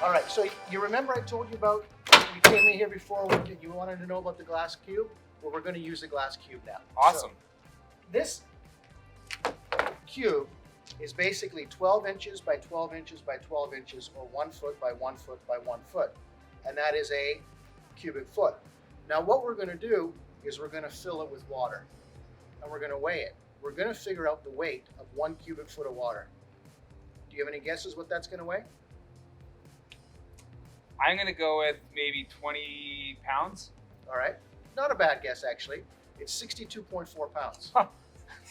All right, so you remember I told you about, you came in here before, you wanted to know about the glass cube? Well, we're going to use the glass cube now. Awesome. So, this cube is basically 12 inches by 12 inches by 12 inches, or 1 foot by 1 foot by 1 foot. And that is a cubic foot. Now what we're going to do is we're going to fill it with water. And we're going to weigh it. We're going to figure out the weight of 1 cubic foot of water. Do you have any guesses what that's going to weigh? I'm going to go with maybe 20 pounds. All right. Not a bad guess, actually. It's 62.4 pounds. Huh.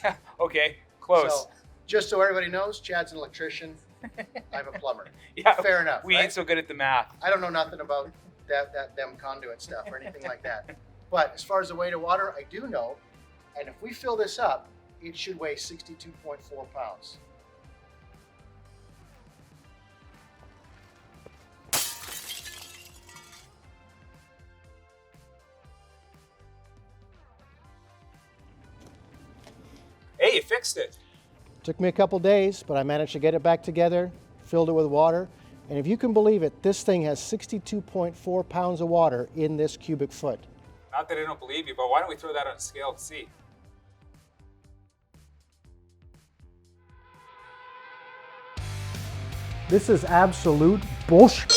Yeah, okay, close. So, just so everybody knows, Chad's an electrician. I'm a plumber. Yeah, fair enough. We right? ain't so good at the math. I don't know nothing about them conduit stuff or anything like that. But as far as the weight of water, I do know. And if we fill this up, it should weigh 62.4 pounds. Hey, you fixed it. Took me a couple days, but I managed to get it back together, filled it with water. And if you can believe it, this thing has 62.4 pounds of water in this cubic foot. Not that I don't believe you, but why don't we throw that on a scale to see? This is absolute bullshit.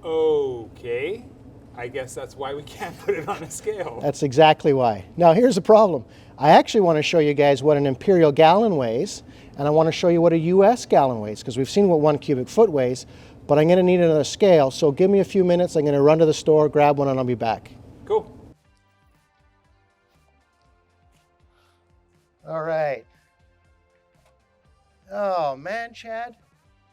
Okay. I guess that's why we can't put it on a scale. That's exactly why. Now here's the problem. I actually want to show you guys what an imperial gallon weighs, and I want to show you what a US gallon weighs, because we've seen what 1 cubic foot weighs, but I'm going to need another scale, so give me a few minutes. I'm going to run to the store, grab one, and I'll be back. Cool. All right. Oh man, Chad,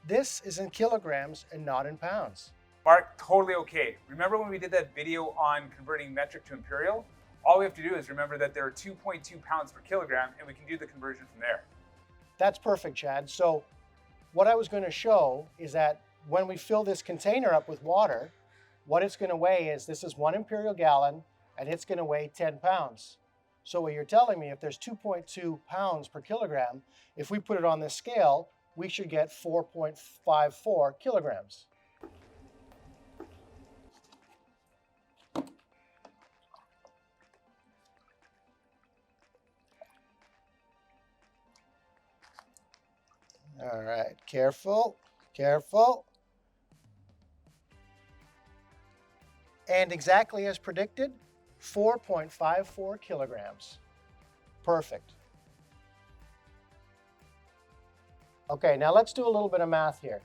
this is in kilograms and not in pounds. Mark, totally okay. Remember when we did that video on converting metric to imperial? All we have to do is remember that there are 2.2 pounds per kilogram, and we can do the conversion from there. That's perfect, Chad. So what I was going to show is that when we fill this container up with water, what it's going to weigh is, this is 1 imperial gallon, and it's going to weigh 10 pounds. So what you're telling me, if there's 2.2 pounds per kilogram, if we put it on this scale, we should get 4.54 kilograms. All right, careful, careful. And exactly as predicted, 4.54 kilograms. Perfect. Okay, now let's do a little bit of math here.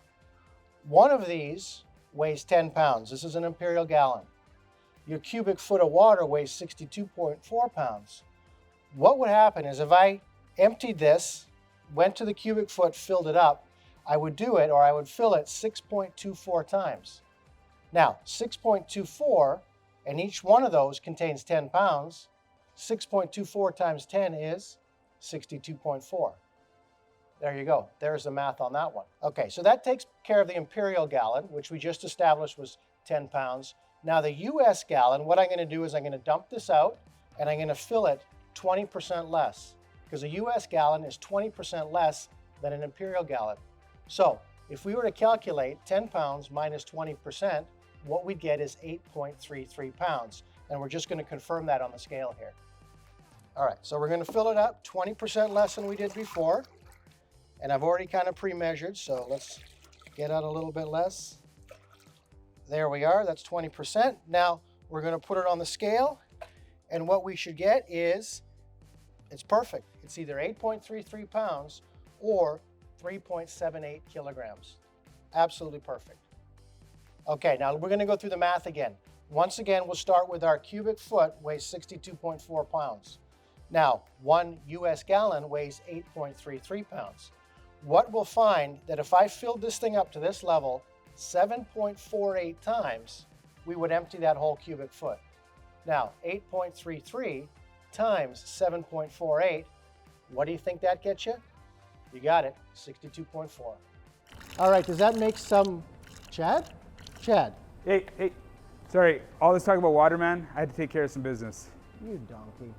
One of these weighs 10 pounds. This is an imperial gallon. Your cubic foot of water weighs 62.4 pounds. What would happen is if I emptied this, went to the cubic foot, filled it up, I would do it, or I would fill it 6.24 times. Now, 6.24, and each one of those contains 10 pounds. 6.24 times 10 is 62.4. There you go. There's the math on that one. Okay, so that takes care of the imperial gallon, which we just established was 10 pounds. Now the US gallon, what I'm going to do is I'm going to dump this out, and I'm going to fill it 20% less, because a US gallon is 20% less than an imperial gallon. So if we were to calculate 10 pounds minus 20%, what we'd get is 8.33 pounds. And we're just going to confirm that on the scale here. All right, so we're going to fill it up 20% less than we did before. And I've already kind of pre-measured, so let's get out a little bit less. There we are, that's 20%. Now we're going to put it on the scale, and what we should get is, it's perfect. It's either 8.33 pounds or 3.78 kilograms. Absolutely perfect. Okay, now we're going to go through the math again. Once again, we'll start with our cubic foot weighs 62.4 pounds. Now, 1 US gallon weighs 8.33 pounds. What we'll find that if I filled this thing up to this level 7.48 times, we would empty that whole cubic foot. Now, 8.33 times 7.48, what do you think that gets you? You got it, 62.4. All right, does that make some, Chad? Chad. Hey, Sorry, all this talk about water, man, I had to take care of some business. You donkey.